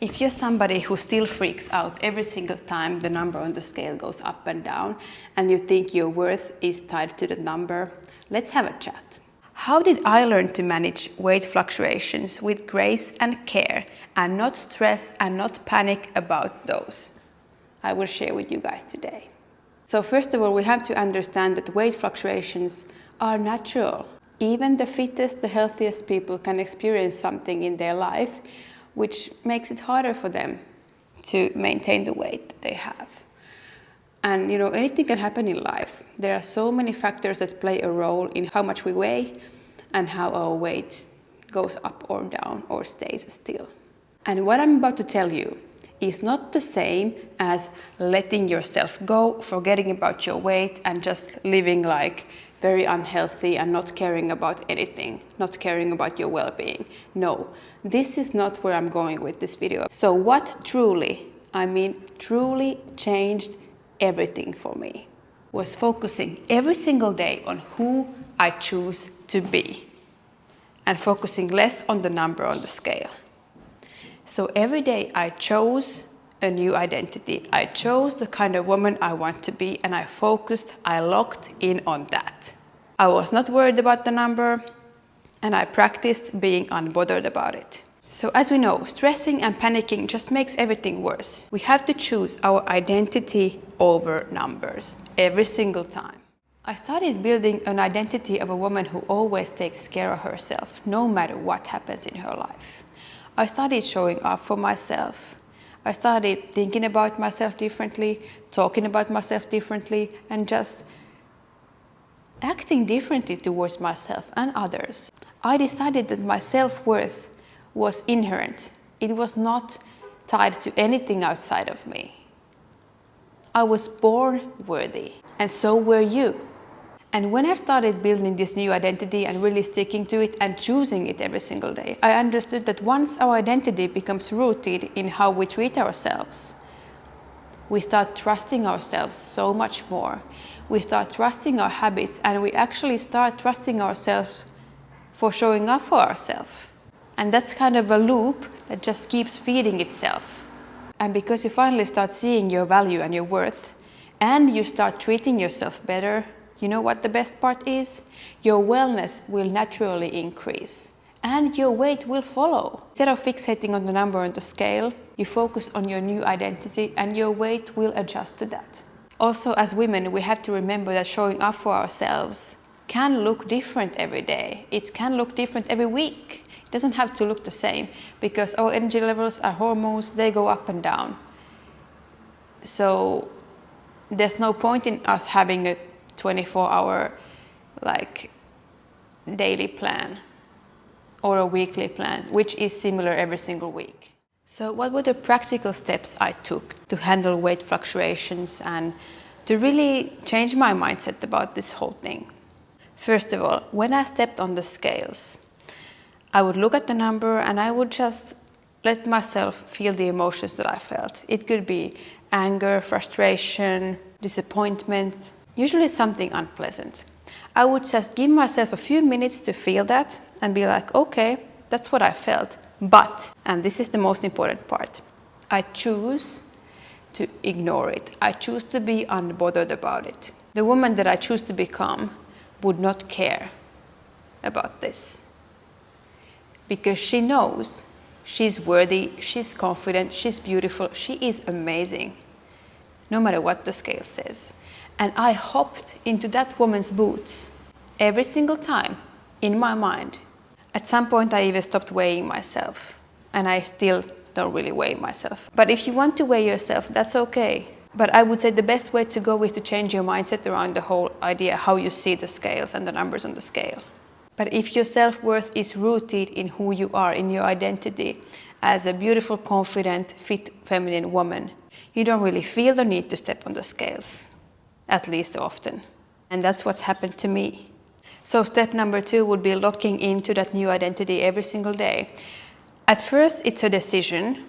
If you're somebody who still freaks out every single time the number on the scale goes up and down, and you think your worth is tied to the number, let's have a chat. How did I learn to manage weight fluctuations with grace and care and not stress and not panic about those? I will share with you guys today. So first of all, we have to understand that weight fluctuations are natural. Even the fittest, the healthiest people can experience something in their life which makes it harder for them to maintain the weight that they have. And anything can happen in life. There are so many factors that play a role in how much we weigh and how our weight goes up or down or stays still. And what I'm about to tell you is not the same as letting yourself go, forgetting about your weight and just living like very unhealthy and not caring about anything, not caring about your well-being. No, this is not where I'm going with this video. So what truly changed everything for me was focusing every single day on who I choose to be and focusing less on the number on the scale. So every day I chose a new identity. I chose the kind of woman I want to be, and I locked in on that. I was not worried about the number, and I practiced being unbothered about it. So as we know, stressing and panicking just makes everything worse. We have to choose our identity over numbers every single time. I started building an identity of a woman who always takes care of herself, no matter what happens in her life. I started showing up for myself. I started thinking about myself differently, talking about myself differently, and just acting differently towards myself and others. I decided that my self-worth was inherent. It was not tied to anything outside of me. I was born worthy, and so were you. And when I started building this new identity and really sticking to it and choosing it every single day, I understood that once our identity becomes rooted in how we treat ourselves, we start trusting ourselves so much more. We start trusting our habits, and we actually start trusting ourselves for showing up for ourselves. And that's kind of a loop that just keeps feeding itself. And because you finally start seeing your value and your worth, and you start treating yourself better, you know what the best part is? Your wellness will naturally increase, and your weight will follow. Instead of fixating on the number on the scale, you focus on your new identity, and your weight will adjust to that. Also, as women, we have to remember that showing up for ourselves can look different every day. It can look different every week. It doesn't have to look the same, because our energy levels, our hormones, they go up and down. So there's no point in us having a 24-hour daily plan or a weekly plan, which is similar every single week. So what were the practical steps I took to handle weight fluctuations and to really change my mindset about this whole thing? First of all, when I stepped on the scales, I would look at the number and I would just let myself feel the emotions that I felt. It could be anger, frustration, disappointment, usually something unpleasant. I would just give myself a few minutes to feel that and be like, okay, that's what I felt. But, and this is the most important part, I choose to ignore it. I choose to be unbothered about it. The woman that I choose to become would not care about this, because she knows she's worthy, she's confident, she's beautiful, she is amazing, no matter what the scale says. And I hopped into that woman's boots every single time in my mind. At some point, I even stopped weighing myself, and I still don't really weigh myself. But if you want to weigh yourself, that's okay. But I would say the best way to go is to change your mindset around the whole idea, how you see the scales and the numbers on the scale. But if your self-worth is rooted in who you are, in your identity as a beautiful, confident, fit, feminine woman, you don't really feel the need to step on the scales, at least often. And that's what's happened to me. So step number 2 would be locking into that new identity every single day. At first, it's a decision.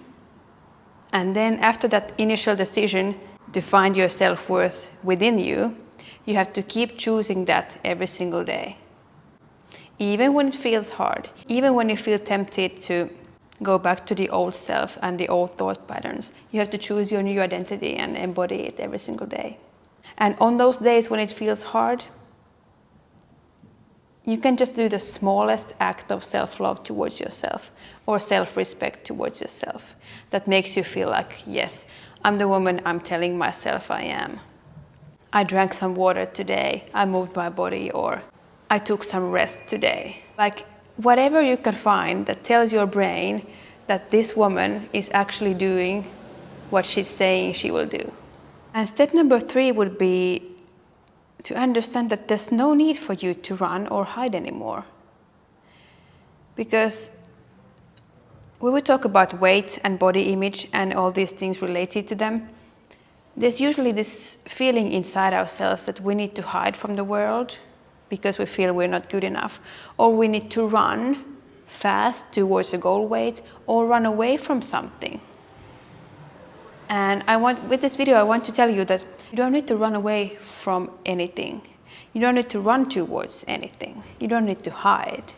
And then after that initial decision to find your self-worth within you, you have to keep choosing that every single day. Even when it feels hard, even when you feel tempted to go back to the old self and the old thought patterns. You have to choose your new identity and embody it every single day. And on those days when it feels hard, you can just do the smallest act of self-love towards yourself or self-respect towards yourself that makes you feel like, yes, I'm the woman I'm telling myself I am. I drank some water today, I moved my body, or I took some rest today. Like whatever you can find that tells your brain that this woman is actually doing what she's saying she will do. And step number 3 would be to understand that there's no need for you to run or hide anymore. Because when we talk about weight and body image and all these things related to them, there's usually this feeling inside ourselves that we need to hide from the world because we feel we're not good enough, or we need to run fast towards a goal weight or run away from something. And with this video, I want to tell you that you don't need to run away from anything. You don't need to run towards anything. You don't need to hide.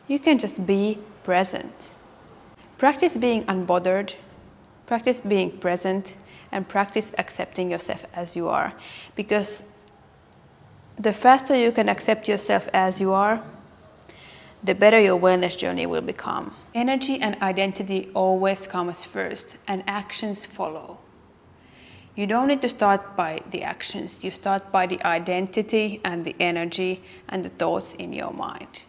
You can just be present. Practice being unbothered, practice being present, and practice accepting yourself as you are. Because the faster you can accept yourself as you are, the better your wellness journey will become. Energy and identity always comes first, and actions follow. You don't need to start by the actions, you start by the identity and the energy and the thoughts in your mind.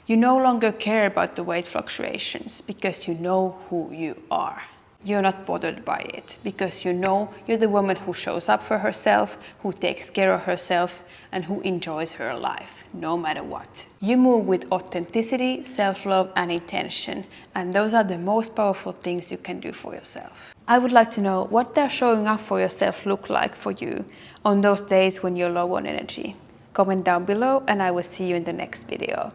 You no longer care about the weight fluctuations because you know who you are. You're not bothered by it because you know you're the woman who shows up for herself, who takes care of herself, and who enjoys her life, no matter what. You move with authenticity, self-love, and intention, and those are the most powerful things you can do for yourself. I would like to know what does showing up for yourself look like for you on those days when you're low on energy. Comment down below, and I will see you in the next video.